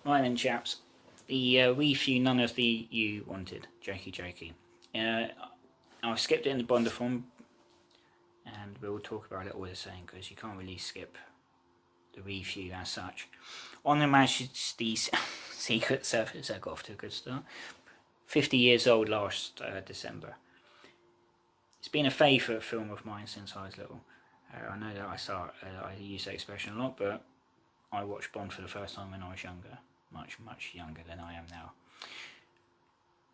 Right then, chaps. The review none of the you wanted. Jokey. I've skipped it in the Bonder form, and we'll talk about it all the same because you can't really skip the review as such. On the Majesty's Secret Service, that got off to a good start. 50 years old last December. It's been a favourite film of mine since I was little. I know that I use that expression a lot, but I watched Bond for the first time when I was younger. Much younger than I am now.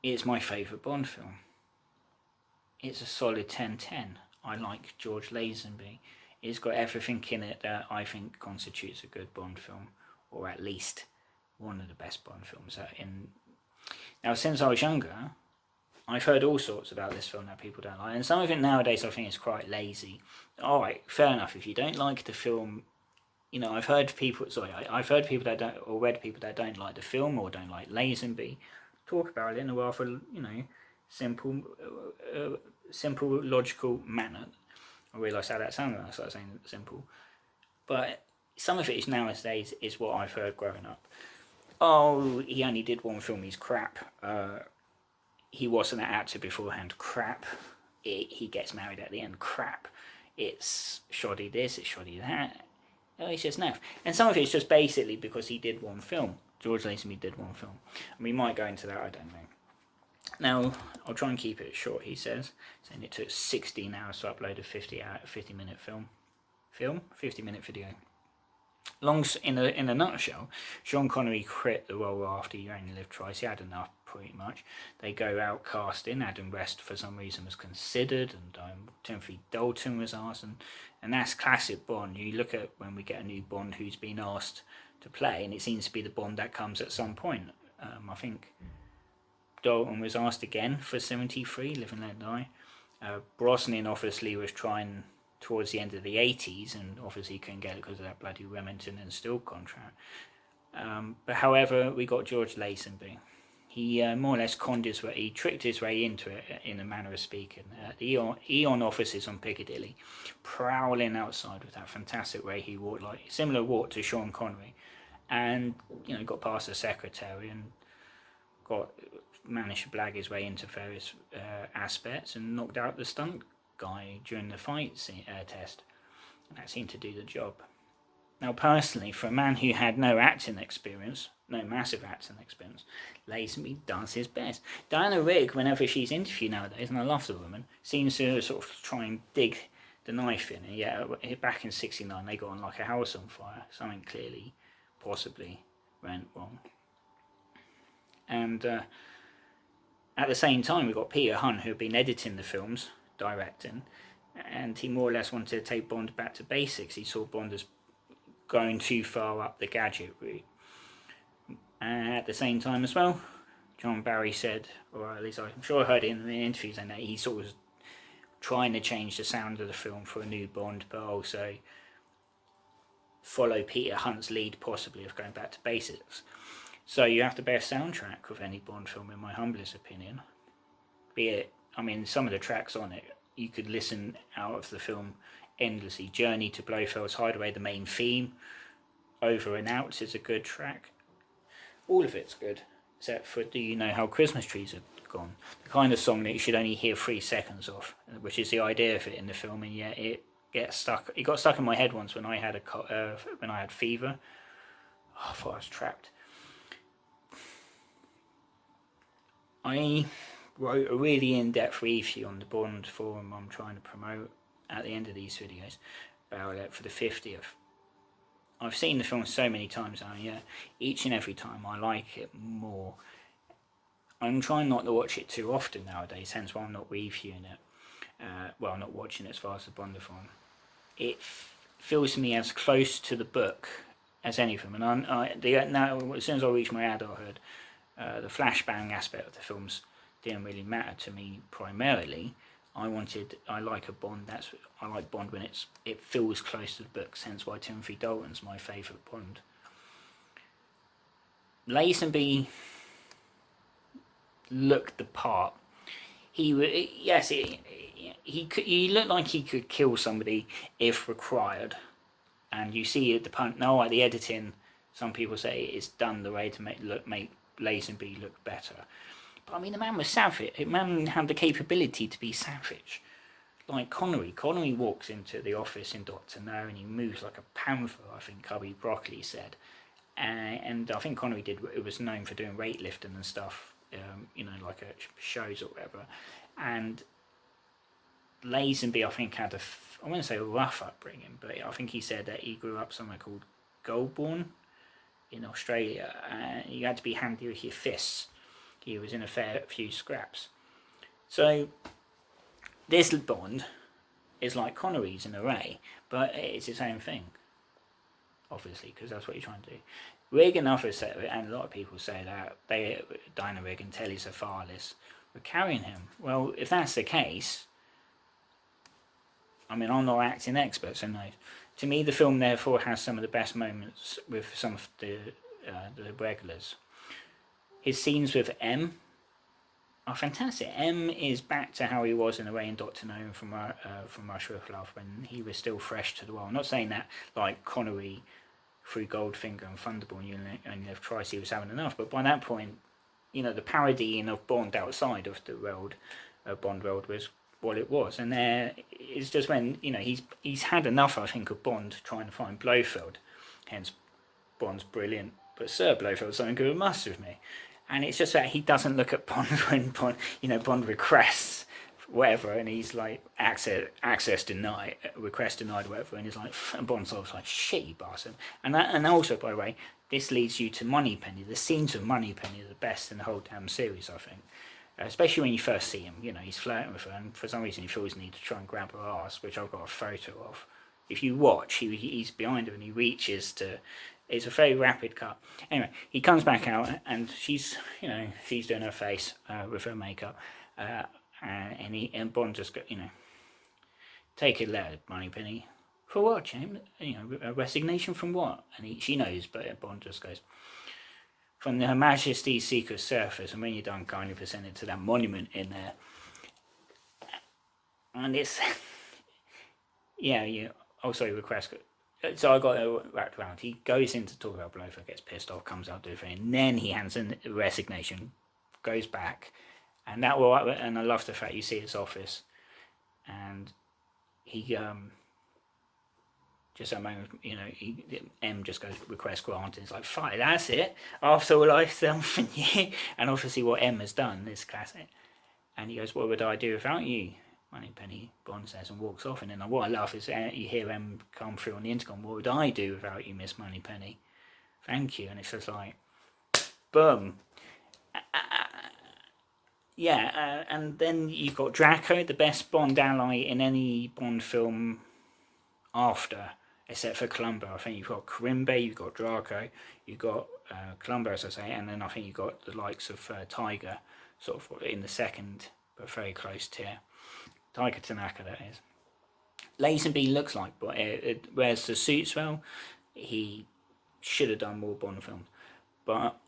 It's my favourite Bond film. It's a solid 10/10. I like George Lazenby. It's got everything in it that I think constitutes a good Bond film, or at least one of the best Bond films. Now, since I was younger, I've heard all sorts about this film that people don't like, and some of it nowadays I think is quite lazy. Alright, fair enough, if you don't like the film, you know, I've heard people that don't, or read people that don't like the film or don't like Lazenby talk about it in a rather, you know, simple, logical manner. I realise how that sounded when I started saying simple, but some of it nowadays is what I've heard growing up. Oh, he only did one film, he's crap. He wasn't an actor beforehand, crap. He gets married at the end, crap. It's shoddy this, it's shoddy that. Oh, it's just naff. And some of it's just basically because he did one film. George Lazenby did one film. And we might go into that, I don't know. Now, I'll try and keep it short, he says, saying it took 16 hours to upload a 50-minute film. 50-minute video. In a nutshell, Sean Connery quit the role after You Only Live Twice. He had enough, pretty much. They go out casting. Adam West, for some reason, was considered, and Timothy Dalton was asked, and that's classic Bond. You look at when we get a new Bond who's been asked to play, and it seems to be the Bond that comes at some point. I think Dalton was asked again for 73, Live and Let Die. Brosnan obviously was trying towards the end of the 80s, and obviously couldn't get it because of that bloody Remington and Still contract. But however, we got George Lazenby. He more or less he tricked his way into it, in a manner of speaking. The Eon offices on Piccadilly, prowling outside with that fantastic way he walked, like similar walk to Sean Connery, and you know, got past the secretary and managed to blag his way into various aspects and knocked out the stunt guy during the fight test. And that seemed to do the job. Now, personally, for a man who had no massive acting experience, Lazenby does his best. Diana Rigg, whenever she's interviewed nowadays, and I love the woman, seems to sort of try and dig the knife in. And yeah, back in '69, they got on like a house on fire. Something clearly, possibly, went wrong. And at the same time, we've got Peter Hunt, who had been editing the films, directing, and he more or less wanted to take Bond back to basics. He saw Bond as going too far up the gadget route. And at the same time as well, John Barry said, or at least I'm sure I heard it in the interviews, and that he sort of was trying to change the sound of the film for a new Bond, but also follow Peter Hunt's lead, possibly, of going back to basics. So you have the best soundtrack of any Bond film, in my humblest opinion. Be it, I mean, some of the tracks on it, you could listen out of the film endlessly. Journey to Blofeld's Hideaway, the main theme, Over and Out is a good track. All of it's good, except for Do You Know How Christmas Trees Are Gone? The kind of song that you should only hear 3 seconds of, which is the idea of it in the film, and yet it gets stuck. It got stuck in my head once when I had fever. Oh, I thought I was trapped. I wrote a really in-depth review on the Bond forum I'm trying to promote at the end of these videos about it for the 50th. I've seen the film so many times now, yeah, each and every time I like it more. I'm trying not to watch it too often nowadays, hence why I'm not reviewing it. I'm not watching it as far as the Bond forum. It feels to me as close to the book as anything, and now as soon as I reach my adulthood, the flashbang aspect of the films didn't really matter to me primarily. I like Bond when it feels close to the books, hence why Timothy Dalton's my favourite Bond. Lazenby looked the part. He looked like he could kill somebody if required, and you see at the editing Some people say it's done the way to make Lazenby look better. But I mean, the man was savage. The man had the capability to be savage. Like Connery. Connery walks into the office in Dr. No and he moves like a panther, I think Cubby Broccoli said. And I think Connery it was known for doing weightlifting and stuff, like at shows or whatever. And Lazenby, I think, had I wouldn't say a rough upbringing, but I think he said that he grew up somewhere called Goulburn in Australia, and you had to be handy with your fists. He was in a fair few scraps. So this Bond is like Connery's in a way, but it's its own thing, obviously, because that's what you're trying to do. Rigg and others say, and a lot of people say that Diana Rigg and Telly Savalas were carrying him. Well, if that's the case, I mean, I'm not an acting expert, so no. To me, the film therefore has some of the best moments with some of the regulars. His scenes with M are fantastic. M is back to how he was in a way in Dr. No and from Russia with Love, when he was still fresh to the world. I'm not saying that like Connery through Goldfinger and Thunderball and You Only Live Twice, he was having enough, but by that point, the parodying of Bond outside of the world, Bond world, was what it was. And it's just when he's had enough, I think, of Bond trying to find Blofeld, hence Bond's brilliant but Sir Blofeld, something good must with me. And it's just that he doesn't look at Bond when Bond requests whatever, and he's like access denied, request denied, whatever, and he's like, and Bond's always like, shit, you bastard. And also, by the way, this leads you to Moneypenny. The scenes of Moneypenny are the best in the whole damn series, I think. Especially when you first see him, he's flirting with her, and for some reason he feels the need to try and grab her ass, which I've got a photo of. If you watch, he's behind her and he reaches to. It's a very rapid cut. Anyway, he comes back out and she's doing her face with her makeup, and Bond just got, take a letter, Moneypenny. For what, James? A resignation from what? And she knows, but Bond just goes, from Her Majesty's Secret Service, and when you're done, kindly present it to that monument in there. And it's, request. So I got it wrapped around. He goes in to talk about Blofeld, gets pissed off, comes out, do a thing, and then he hands in the resignation, goes back, and I love the fact you see his office, and he just a moment, M just goes, request granted. It's like, fine, that's it. After all I've done for you, and obviously what M has done is classic. And he goes, what would I do without you? Moneypenny, Bond says, and walks off. And then what I love is you hear M come through on the intercom. What would I do without you, Miss Moneypenny? Thank you. And it's just like, boom. And then you've got Draco, the best Bond ally in any Bond film after, except for Columbo. I think you've got Karimbe, you've got Draco, you've got Columbo, as I say, and then I think you've got the likes of Tiger, sort of in the second, but very close tier. Tiger Tanaka, that is. Lazenby looks like, but it wears the suits well. He should have done more Bond films, but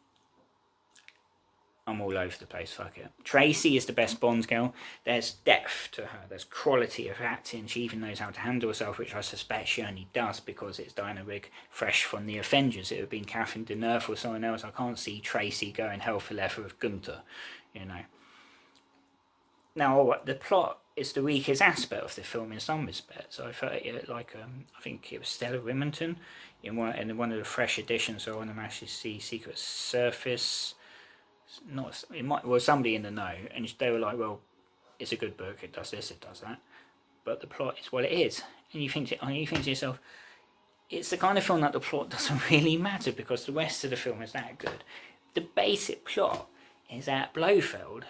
I'm all over the place, fuck it. Tracy is the best Bond girl. There's depth to her, there's quality of acting. She even knows how to handle herself, which I suspect she only does because it's Diana Rigg, fresh from the Avengers. It would have been Catherine Deneuve or someone else. I can't see Tracy going hell for leather with Gunther, Now, the plot is the weakest aspect of the film in some respects. I felt I think it was Stella Remington in one of the fresh editions on the Majesty Secret Service. Somebody in the know, and they were like, well, it's a good book, it does this, it does that, but the plot is what it is. And you think to yourself, it's the kind of film that the plot doesn't really matter because the rest of the film is that good. The basic plot is that Blofeld,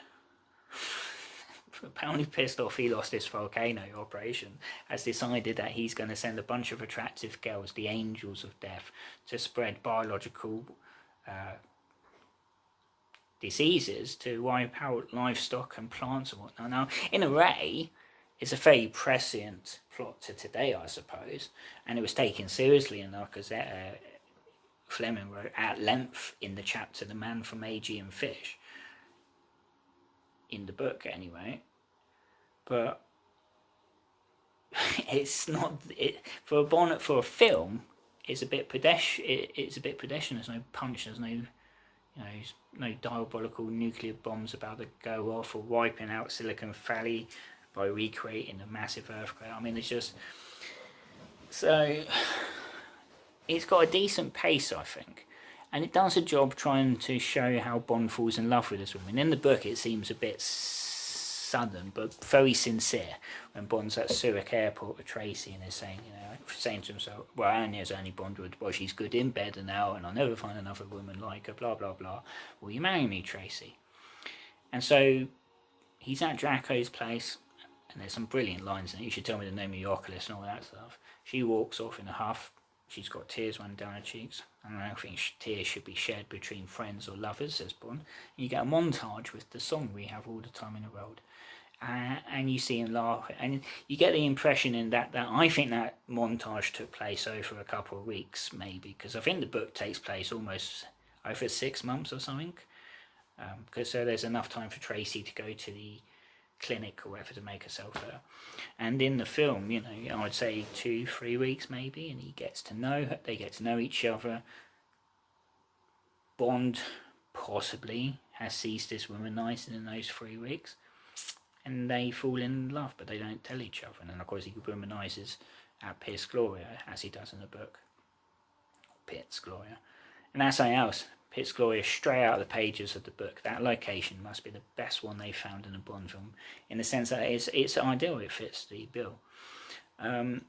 apparently pissed off he lost his volcano operation, has decided that he's going to send a bunch of attractive girls, the angels of death, to spread biological diseases to wipe out livestock and plants and whatnot. Now, in a way, it's a very prescient plot to today, I suppose, and it was taken seriously enough because Fleming wrote at length in the chapter "The Man from Aegean Fish," in the book anyway. But it's not for a film. is a bit pedestrian. It's a bit pedestrian. There's no punch. There's no, no diabolical nuclear bombs about to go off or wiping out Silicon Valley by recreating a massive earthquake. I mean, it's just so. It's got a decent pace, I think, and it does a job trying to show how Bond falls in love with this woman. In the book, it seems a bit sudden, but very sincere. When Bond's at Zurich Airport with Tracy and is saying, saying to himself, "Well, Anya's only Bond would. Well, she's good in bed now, and I'll never find another woman like her." Blah blah blah. Will you marry me, Tracy? And so he's at Draco's place, and there's some brilliant lines in it. You should tell me the name of your oculist and all that stuff. She walks off in a huff. She's got tears running down her cheeks. And I don't think tears should be shared between friends or lovers, says Bond. And you get a montage with the song We Have All the Time in the World. And you see him laugh. And you get the impression in that I think that montage took place over a couple of weeks, maybe. Because I think the book takes place almost over 6 months or something. Because so there's enough time for Tracy to go to the clinic or whatever to make herself better. And in the film, I'd say 2-3 weeks maybe, and he gets to know her, they get to know each other. Bond possibly has ceased his womanizing in those 3 weeks, and they fall in love, but they don't tell each other. And then of course he womanizes at Piz Gloria, as he does in the book. Piz Gloria. And that's something else. Piz Gloria, straight out of the pages of the book. That location must be the best one they found in a Bond film, in the sense that it's ideal. It fits the bill. I'm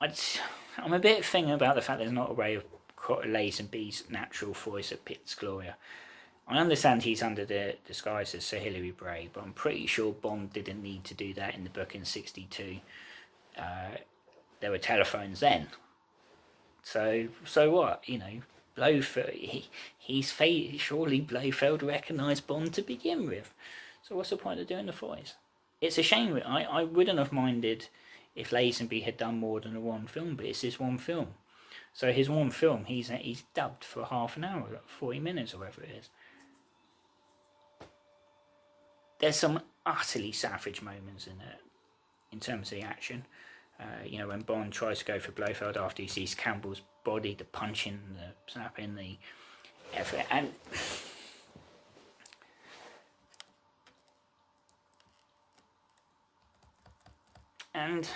a bit thinking about the fact there's not a way of Lazenby's natural voice at Piz Gloria. I understand he's under the disguise as Sir Hilary Bray, but I'm pretty sure Bond didn't need to do that in the book in '62. There were telephones then. So what? Blofeld. Surely Blofeld recognised Bond to begin with. So what's the point of doing the voice? It's a shame. I wouldn't have minded if Lazenby had done more than one film, but it's his one film. So his one film, he's dubbed for half an hour, 40 minutes or whatever it is. There's some utterly savage moments in it, in terms of the action. When Bond tries to go for Blofeld after he sees Campbell's body, the punching, the snapping, the effort, and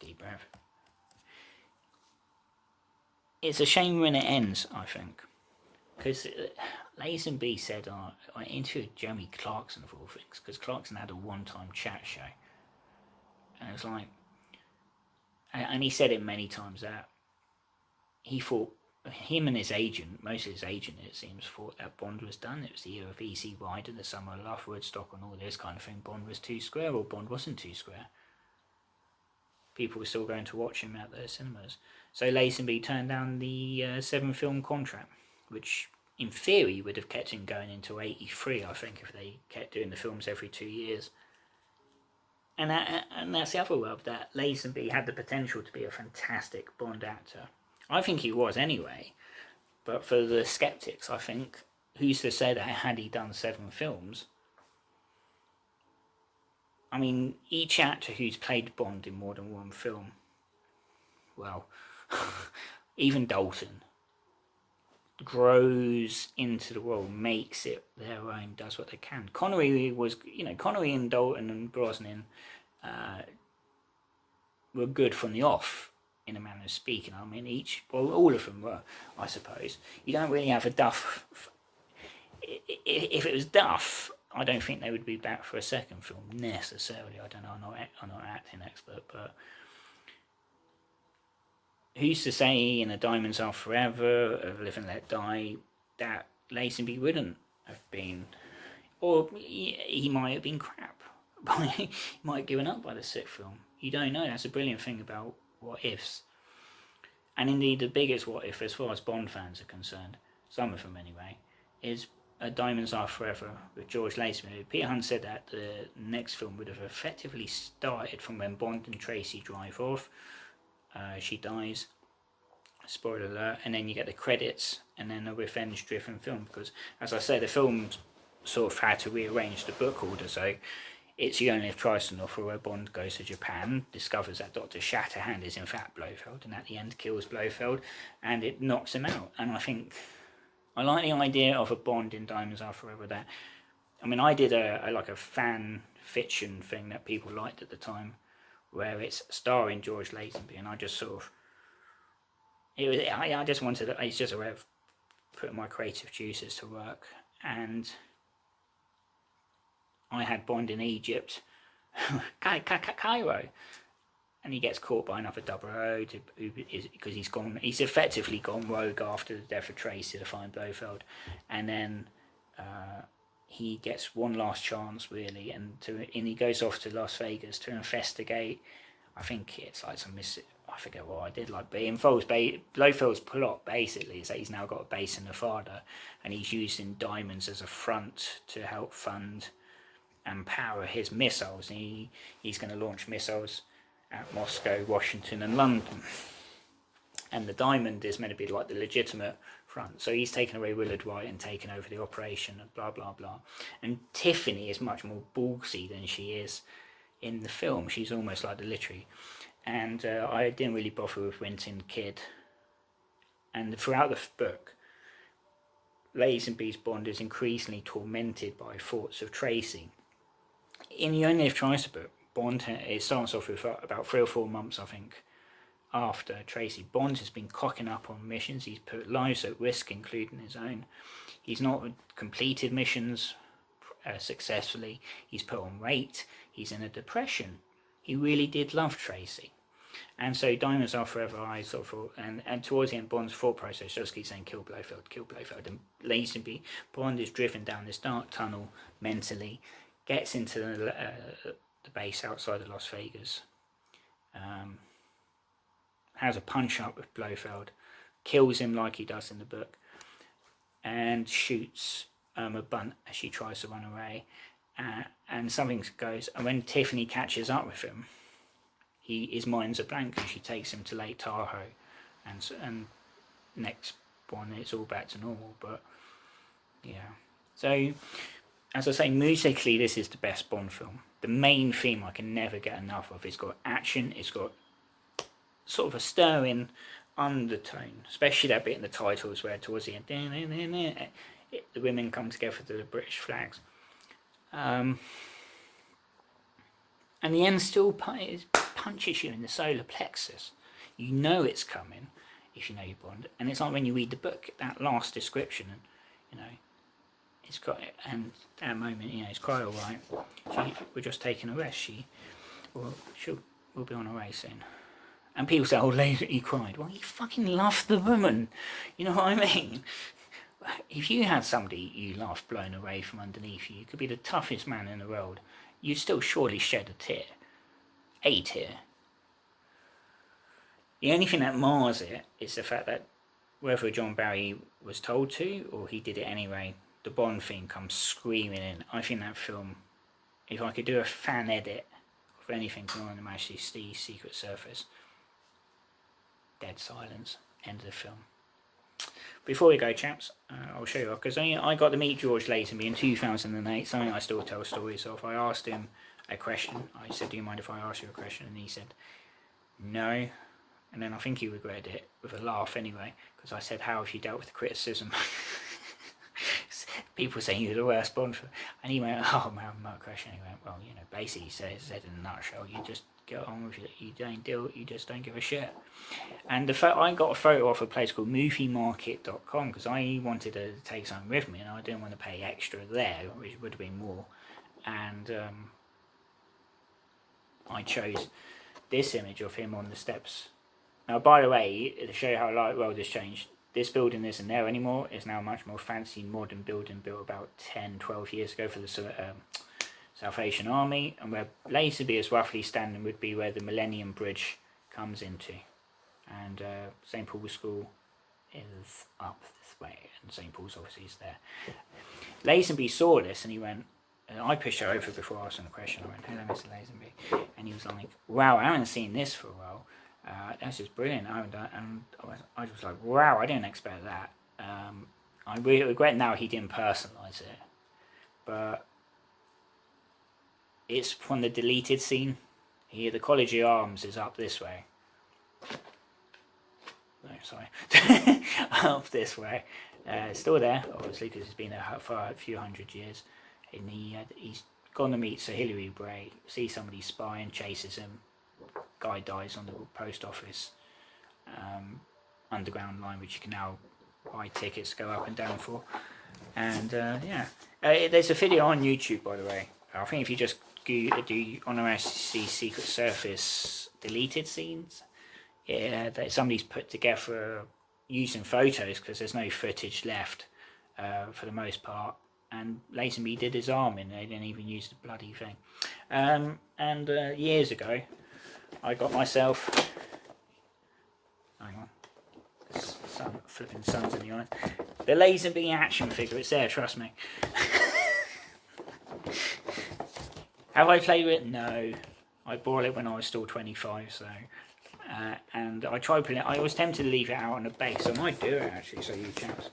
deep breath. It's a shame when it ends, I think, because Lazenby said, I interviewed Jeremy Clarkson of all things, because Clarkson had a one-time chat show, and it was like, and he said it many times that he thought, him and his agent, most of his agent it seems, thought that Bond was done. It was the year of Easy Rider, the summer of love, Woodstock and all this kind of thing. Bond was too square, or Bond wasn't too square. People were still going to watch him at the cinemas. So Lazenby turned down the 7-film contract, which in theory would have kept him going into '83, I think, if they kept doing the films every 2 years. And that's the other rub, that Lazenby had the potential to be a fantastic Bond actor. I think he was anyway, but for the skeptics, I think, who's to say that had he done 7 films? I mean, each actor who's played Bond in more than one film, well, even Dalton, grows into the role, makes it their own, does what they can. Connery and Dalton and Brosnan were good from the off, in a manner of speaking. I mean, all of them were, I suppose. You don't really have a Duff. If it was Duff, I don't think they would be back for a second film necessarily. I don't know. I'm not an acting expert, but who's to say in A Diamonds Are Forever, of Live and Let Die, that Lazenby wouldn't have been, or he might have been crap. He might have given up by the 6th film. You don't know. That's a brilliant thing about what ifs. And indeed, the biggest what if, as far as Bond fans are concerned, some of them anyway, is A Diamonds Are Forever with George Lazenby. Peter Hunt said that the next film would have effectively started from when Bond and Tracy drive off. She dies, spoiler alert, and then you get the credits and then a revenge-driven film, because, as I say, the film sort of had to rearrange the book order, so it's the only Trice novel where Bond goes to Japan, discovers that Dr. Shatterhand is in fact Blofeld, and at the end kills Blofeld, and it knocks him out. And I think I like the idea of a Bond in Diamonds Are Forever. That, I mean, I did a fan fiction thing that people liked at the time, where it's starring George Lazenby, and I just sort of, I just wanted, it's just a way of putting my creative juices to work. And I had Bond in Egypt, Cairo, and he gets caught by another 00 because he's effectively gone rogue after the death of Tracy to find Blofeld, and then he gets one last chance really, and he goes off to Las Vegas to investigate. I think it's like I forget what I did, but it involves Blofeld's plot basically is that he's now got a base in Nevada, and he's using diamonds as a front to help fund and power his missiles. And he's going to launch missiles at Moscow, Washington and London, and the diamond is meant to be like the legitimate front. So he's taken away Willard White and taken over the operation and blah blah blah. And Tiffany is much more ballsy than she is in the film. She's almost like the literary. And I didn't really bother with Winton Kid. And throughout the book, Lazenby's Bond is increasingly tormented by thoughts of Tracy. In the Only If Twice book, Bond, it starts off with about 3 or 4 months, I think, after Tracy. Bond has been cocking up on missions. He's put lives at risk, including his own. He's not completed missions successfully. He's put on weight. He's in a depression. He really did love Tracy. And so Diamonds Are Forever, I sort of thought, and towards the end, Bond's thought process just keeps saying, kill Blofeld. And Lazenby, Bond is driven down this dark tunnel mentally, gets into the base outside of Las Vegas, has a punch up with Blofeld, kills him like he does in the book, and shoots a bunt as she tries to run away. And something goes, and when Tiffany catches up with him, his mind's a blank, and she takes him to Lake Tahoe, and next one it's all back to normal. But yeah, so as I say, musically this is the best Bond film. The main theme I can never get enough of. It's got action, it's got sort of a stirring undertone, especially that bit in the titles where towards the end the women come together to the British flags. And the end still punches you in the solar plexus. You know it's coming if you know your Bond. And it's like when you read the book, that last description, and it's got it, and that moment, it's quite alright. We're just taking a rest. We'll be on our way soon. And people say, oh, he cried. Well, he fucking loved the woman. You know what I mean? If you had somebody you loved blown away from underneath you, could be the toughest man in the world, you'd still surely shed a tear. A tear. The only thing that mars it is the fact that whether John Barry was told to or he did it anyway, the Bond theme comes screaming in. I think that film, if I could do a fan edit of anything on the Majesty Secret Service, dead silence, end of the film. Before we go, chaps, I'll show you, because I got to meet George Lazenby in 2008, something I still tell stories of. I asked him a question. I said, do you mind if I ask you a question? And he said, no. And then I think he regretted it with a laugh anyway, because I said, how have you dealt with the criticism? People saying you're the worst Bond. And he went, oh man, my question. He went, well, basically he said in a nutshell, you just get on with it. You just don't give a shit. And I got a photo off a place called moviemarket.com because I wanted to take something with me and I didn't want to pay extra there, which would have been more. And I chose this image of him on the steps. Now, by the way, to show you how light world has changed, this building isn't there anymore. It's now a much more fancy modern building built about 10-12 years ago for the South Asian Army, and where Lazenby is roughly standing would be where the Millennium Bridge comes into. And St. Paul's School is up this way, and St. Paul's obviously is there. Lazenby saw this and he went, and I pushed her over before asking the question. I went, hello, Mr. Lazenby. And he was like, wow, I haven't seen this for a while. That's just brilliant. And I was like, wow, I didn't expect that. I really regret now he didn't personalise it. But It's from the deleted scene. Here, the College of Arms is up this way. No, sorry. Up this way. It's still there, obviously, because it's been there for a few hundred years. And he's gone to meet Sir Hilary Bray, sees somebody spying, chases him. Guy dies on the post office underground line, which you can now buy tickets to go up and down for. And there's a video on YouTube, by the way. I think if you just do on Majesty Secret Service deleted scenes, that somebody's put together using photos, because there's no footage left for the most part. And Lazenby did his arm in. They didn't even use the bloody thing. And years ago, I got myself. Hang on. Flipping sun's in the eye. The Lazenby action figure. It's there. Trust me. Have I played with it? No. I bought it when I was still 25. So, and I tried putting it. I was tempted to leave it out on the base. I might do it actually, so you chaps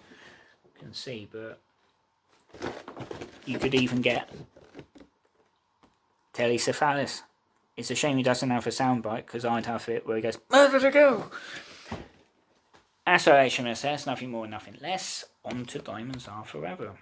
can see. But you could even get Telecephalus. It's a shame he doesn't have a soundbite, because I'd have it where he goes, "Where to go?" That's our HMSS, nothing more, nothing less. On to Diamonds Are Forever.